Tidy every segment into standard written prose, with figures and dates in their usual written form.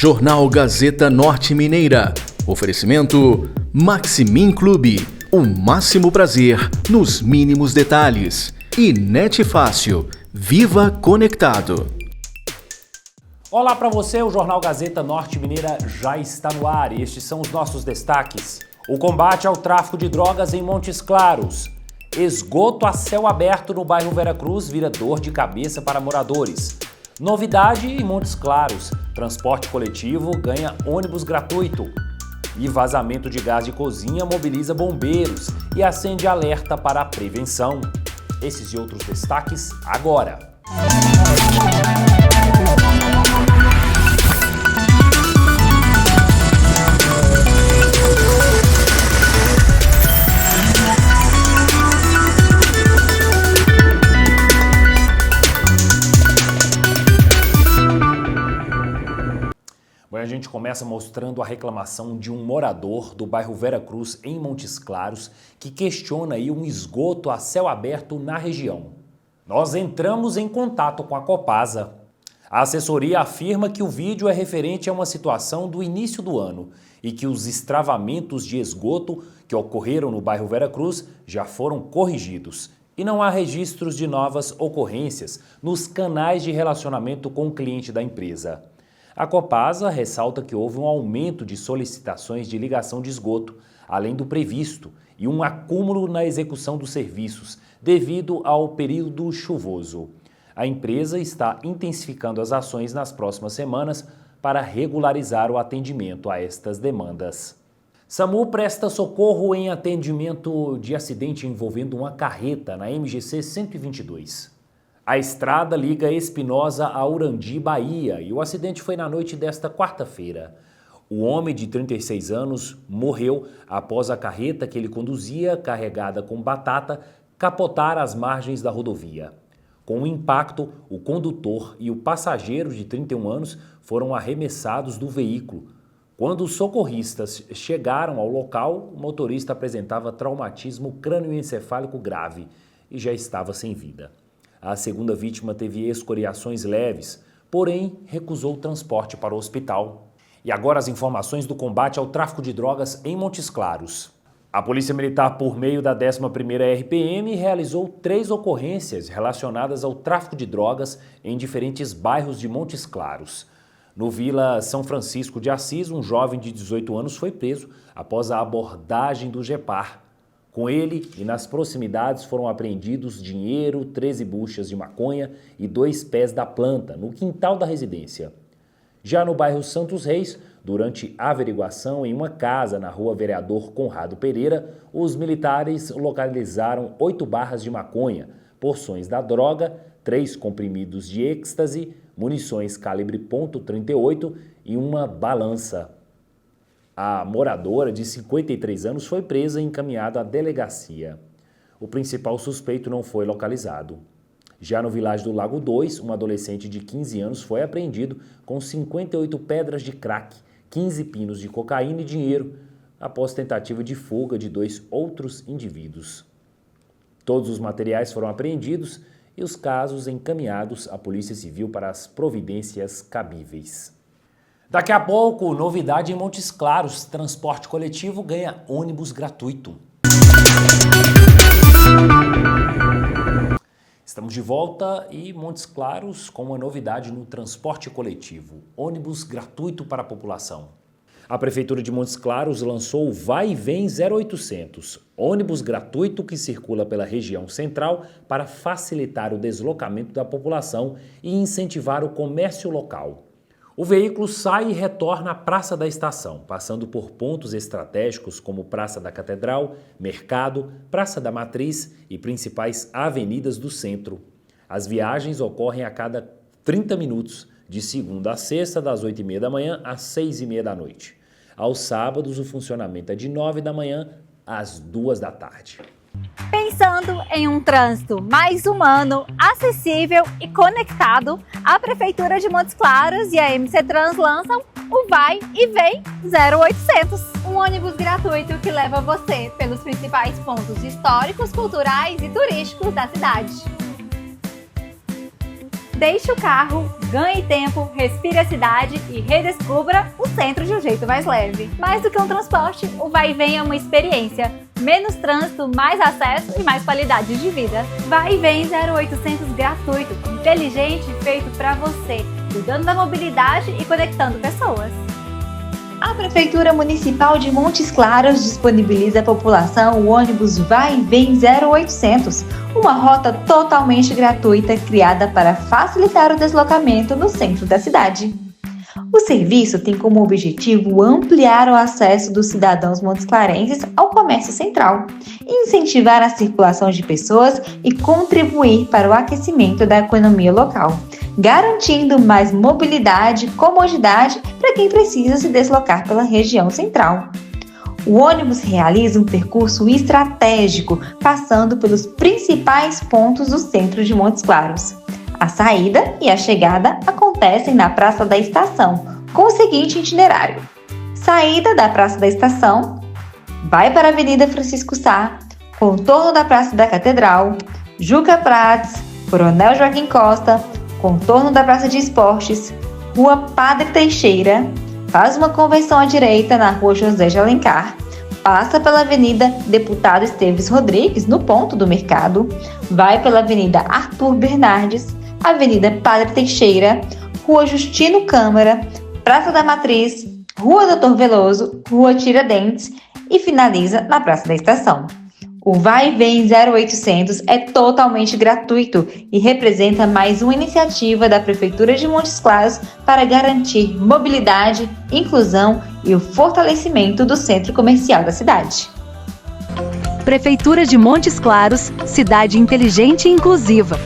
Jornal Gazeta Norte Mineira. Oferecimento Maximin Clube. O máximo prazer nos mínimos detalhes. E Net Fácil. Viva Conectado. Olá para você, o Jornal Gazeta Norte Mineira já está no ar e estes são os nossos destaques. O combate ao tráfico de drogas em Montes Claros. Esgoto a céu aberto no bairro Veracruz vira dor de cabeça para moradores. Novidade em Montes Claros. Transporte coletivo ganha ônibus gratuito. E vazamento de gás de cozinha mobiliza bombeiros e acende alerta para a prevenção. Esses e outros destaques agora. A gente começa mostrando a reclamação de um morador do bairro Veracruz, em Montes Claros, que questiona aí um esgoto a céu aberto na região. Nós entramos em contato com a Copasa. A assessoria afirma que o vídeo é referente a uma situação do início do ano e que os estravamentos de esgoto que ocorreram no bairro Veracruz já foram corrigidos. E não há registros de novas ocorrências nos canais de relacionamento com o cliente da empresa. A Copasa ressalta que houve um aumento de solicitações de ligação de esgoto, além do previsto, e um acúmulo na execução dos serviços, devido ao período chuvoso. A empresa está intensificando as ações nas próximas semanas para regularizar o atendimento a estas demandas. SAMU presta socorro em atendimento de acidente envolvendo uma carreta na MGC 122. A estrada liga Espinosa a Urandi, Bahia, e o acidente foi na noite desta quarta-feira. O homem de 36 anos morreu após a carreta que ele conduzia, carregada com batata, capotar às margens da rodovia. Com o impacto, o condutor e o passageiro de 31 anos foram arremessados do veículo. Quando os socorristas chegaram ao local, o motorista apresentava traumatismo crânioencefálico grave e já estava sem vida. A segunda vítima teve escoriações leves, porém recusou o transporte para o hospital. E agora as informações do combate ao tráfico de drogas em Montes Claros. A Polícia Militar, por meio da 11ª RPM, realizou 3 ocorrências relacionadas ao tráfico de drogas em diferentes bairros de Montes Claros. No Vila São Francisco de Assis, um jovem de 18 anos foi preso após a abordagem do GEPAR. Com ele e nas proximidades foram apreendidos dinheiro, 13 buchas de maconha e 2 pés da planta no quintal da residência. Já no bairro Santos Reis, durante a averiguação em uma casa na rua Vereador Conrado Pereira, os militares localizaram 8 barras de maconha, porções da droga, 3 comprimidos de êxtase, munições calibre .38 e uma balança. A moradora, de 53 anos, foi presa e encaminhada à delegacia. O principal suspeito não foi localizado. Já no Vilagem do Lago 2, um adolescente de 15 anos foi apreendido com 58 pedras de crack, 15 pinos de cocaína e dinheiro, após tentativa de fuga de 2 outros indivíduos. Todos os materiais foram apreendidos e os casos encaminhados à Polícia Civil para as providências cabíveis. Daqui a pouco, novidade em Montes Claros, transporte coletivo ganha ônibus gratuito. Estamos de volta e Montes Claros com uma novidade no transporte coletivo, ônibus gratuito para a população. A Prefeitura de Montes Claros lançou o Vai e Vem 0800, ônibus gratuito que circula pela região central para facilitar o deslocamento da população e incentivar o comércio local. O veículo sai e retorna à Praça da Estação, passando por pontos estratégicos como Praça da Catedral, Mercado, Praça da Matriz e principais avenidas do centro. As viagens ocorrem a cada 30 minutos, de segunda a sexta, das 8h30 da manhã às 6h30 da noite. Aos sábados, o funcionamento é de 9 da manhã às 2 da tarde. Pensando em um trânsito mais humano, acessível e conectado, a Prefeitura de Montes Claros e a MC Trans lançam o Vai e Vem 0800. Um ônibus gratuito que leva você pelos principais pontos históricos, culturais e turísticos da cidade. Deixe o carro, ganhe tempo, respire a cidade e redescubra o centro de um jeito mais leve. Mais do que um transporte, o Vai e Vem é uma experiência. Menos trânsito, mais acesso e mais qualidade de vida. Vai e Vem 0800 gratuito, inteligente, feito para você, cuidando da mobilidade e conectando pessoas. A Prefeitura Municipal de Montes Claros disponibiliza à população o ônibus Vai e Vem 0800, uma rota totalmente gratuita criada para facilitar o deslocamento no centro da cidade. O serviço tem como objetivo ampliar o acesso dos cidadãos montesclarenses ao comércio central, incentivar a circulação de pessoas e contribuir para o aquecimento da economia local, garantindo mais mobilidade e comodidade para quem precisa se deslocar pela região central. O ônibus realiza um percurso estratégico, passando pelos principais pontos do centro de Montes Claros. A saída e a chegada acontecem na Praça da Estação, com o seguinte itinerário: saída da Praça da Estação, vai para a Avenida Francisco Sá, contorno da Praça da Catedral, Juca Prats, Coronel Joaquim Costa, contorno da Praça de Esportes, Rua Padre Teixeira, faz uma conversão à direita na Rua José de Alencar, passa pela Avenida Deputado Esteves Rodrigues, no ponto do mercado, vai pela Avenida Arthur Bernardes, Avenida Padre Teixeira, Rua Justino Câmara, Praça da Matriz, Rua Doutor Veloso, Rua Tiradentes e finaliza na Praça da Estação. O Vai e Vem 0800 é totalmente gratuito e representa mais uma iniciativa da Prefeitura de Montes Claros para garantir mobilidade, inclusão e o fortalecimento do centro comercial da cidade. Prefeitura de Montes Claros, cidade inteligente e inclusiva.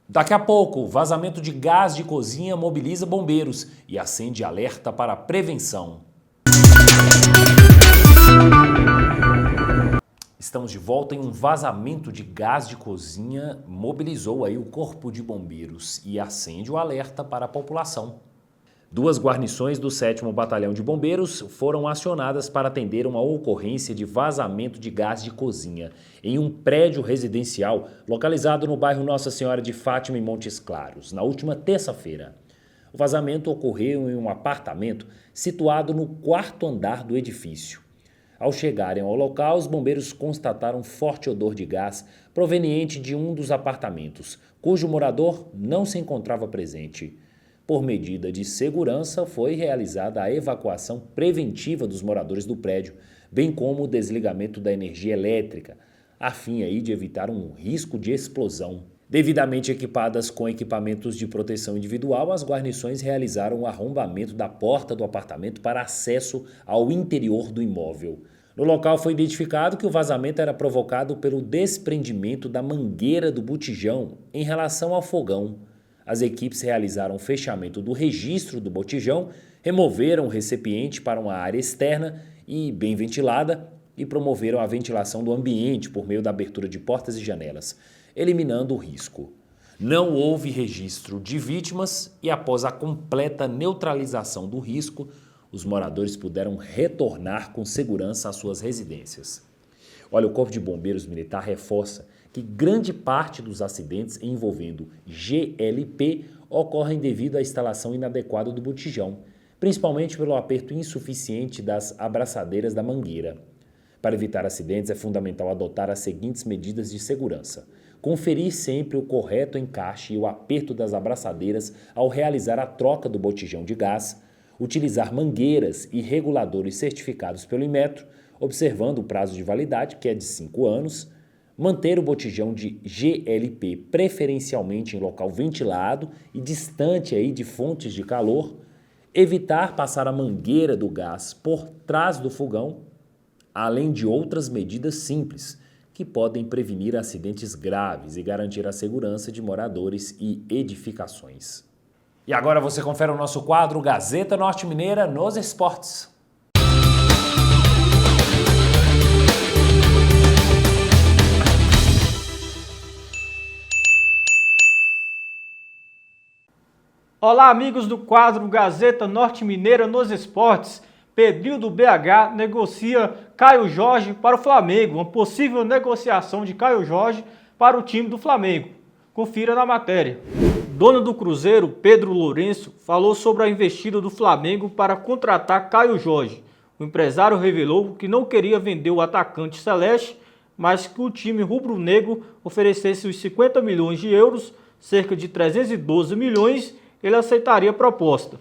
Daqui a pouco, vazamento de gás de cozinha mobiliza bombeiros e acende alerta para prevenção. Estamos de volta em um vazamento de gás de cozinha mobilizou aí o Corpo de Bombeiros e acende o alerta para a população. 2 guarnições do 7º Batalhão de Bombeiros foram acionadas para atender uma ocorrência de vazamento de gás de cozinha em um prédio residencial localizado no bairro Nossa Senhora de Fátima, em Montes Claros, na última terça-feira. O vazamento ocorreu em um apartamento situado no 4º andar do edifício. Ao chegarem ao local, os bombeiros constataram forte odor de gás proveniente de um dos apartamentos, cujo morador não se encontrava presente. Por medida de segurança, foi realizada a evacuação preventiva dos moradores do prédio, bem como o desligamento da energia elétrica, a fim aí de evitar um risco de explosão. Devidamente equipadas com equipamentos de proteção individual, as guarnições realizaram o arrombamento da porta do apartamento para acesso ao interior do imóvel. No local foi identificado que o vazamento era provocado pelo desprendimento da mangueira do botijão em relação ao fogão. As equipes realizaram o fechamento do registro do botijão, removeram o recipiente para uma área externa e bem ventilada e promoveram a ventilação do ambiente por meio da abertura de portas e janelas, eliminando o risco. Não houve registro de vítimas e, após a completa neutralização do risco, os moradores puderam retornar com segurança às suas residências. Olha, o Corpo de Bombeiros Militar reforça que grande parte dos acidentes envolvendo GLP ocorrem devido à instalação inadequada do botijão, principalmente pelo aperto insuficiente das abraçadeiras da mangueira. Para evitar acidentes, é fundamental adotar as seguintes medidas de segurança: conferir sempre o correto encaixe e o aperto das abraçadeiras ao realizar a troca do botijão de gás, utilizar mangueiras e reguladores certificados pelo Inmetro, observando o prazo de validade, que é de 5 anos, manter o botijão de GLP preferencialmente em local ventilado e distante aí de fontes de calor, evitar passar a mangueira do gás por trás do fogão, além de outras medidas simples que podem prevenir acidentes graves e garantir a segurança de moradores e edificações. E agora você confere o nosso quadro Gazeta Norte Mineira nos esportes. Olá, amigos do quadro Gazeta Norte Mineira nos esportes. Pedrinho do BH negocia Caio Jorge para o Flamengo. Uma possível negociação de Caio Jorge para o time do Flamengo. Confira na matéria. dono do Cruzeiro, Pedro Lourenço, falou sobre a investida do Flamengo para contratar Caio Jorge. O empresário revelou que não queria vender o atacante celeste, mas que o time rubro-negro oferecesse os 50 milhões de euros, cerca de 312 milhões, ele aceitaria a proposta.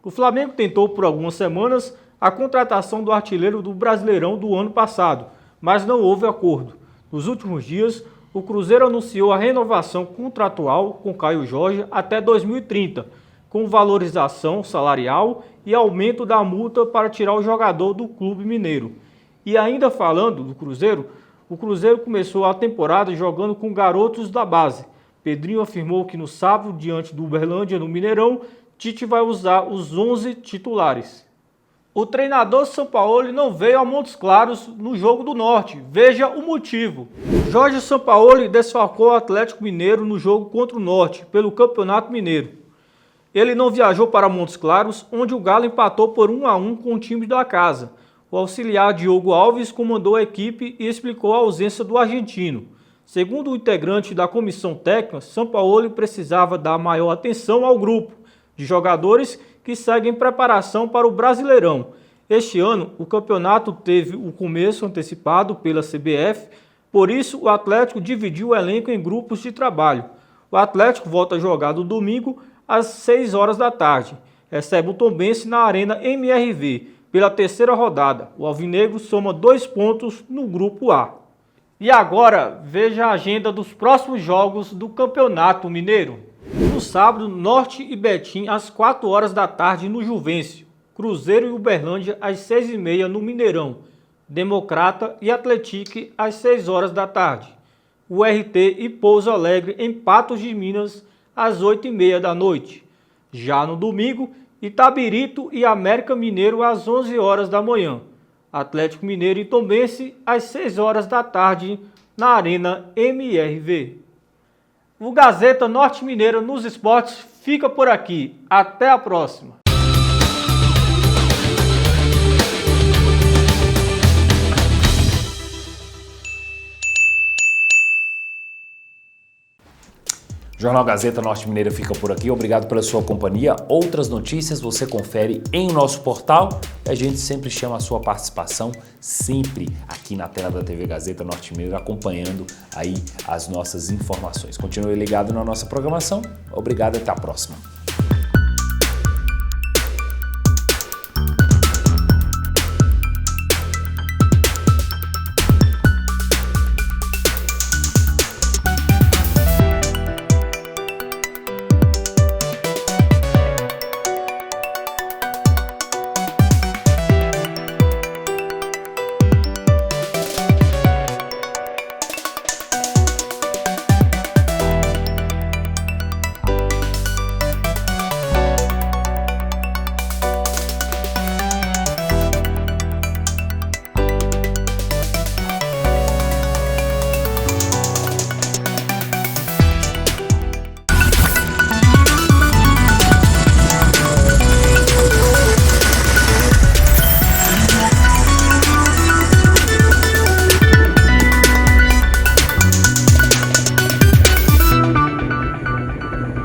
O Flamengo tentou por algumas semanas a contratação do artilheiro do Brasileirão do ano passado, mas não houve acordo. Nos últimos dias, o Cruzeiro anunciou a renovação contratual com Caio Jorge até 2030, com valorização salarial e aumento da multa para tirar o jogador do clube mineiro. E ainda falando do Cruzeiro, o Cruzeiro começou a temporada jogando com garotos da base. Pedrinho afirmou que no sábado, diante do Uberlândia, no Mineirão, Tite vai usar os 11 titulares. O treinador Sampaoli não veio a Montes Claros no Jogo do Norte. Veja o motivo. Jorge Sampaoli desfalcou o Atlético Mineiro no jogo contra o Norte, pelo Campeonato Mineiro. Ele não viajou para Montes Claros, onde o Galo empatou por 1-1 com o time da casa. O auxiliar Diogo Alves comandou a equipe e explicou a ausência do argentino. Segundo o integrante da comissão técnica, Sampaoli precisava dar maior atenção ao grupo de jogadores que seguem preparação para o Brasileirão. Este ano, o campeonato teve o começo antecipado pela CBF, por isso o Atlético dividiu o elenco em grupos de trabalho. O Atlético volta a jogar no domingo às 6 horas da tarde. Recebe o Tombense na Arena MRV pela terceira rodada. O Alvinegro soma 2 pontos no grupo A. E agora, veja a agenda dos próximos jogos do Campeonato Mineiro. No sábado, Norte e Betim às 4 horas da tarde no Juvencio. Cruzeiro e Uberlândia às 6h30 no Mineirão. Democrata e Atlético às 6 horas da tarde. O RT e Pouso Alegre em Patos de Minas às 8h30 da noite. Já no domingo, Itabirito e América Mineiro às 11 horas da manhã. Atlético Mineiro e Tombense às 6 horas da tarde na Arena MRV. O Gazeta Norte Mineira nos esportes fica por aqui. Até a próxima. O Jornal Gazeta Norte Mineira fica por aqui. Obrigado pela sua companhia. Outras notícias você confere em nosso portal. E a gente sempre chama a sua participação, sempre aqui na tela da TV Gazeta Norte Mineira, acompanhando aí as nossas informações. Continue ligado na nossa programação. Obrigado e até a próxima.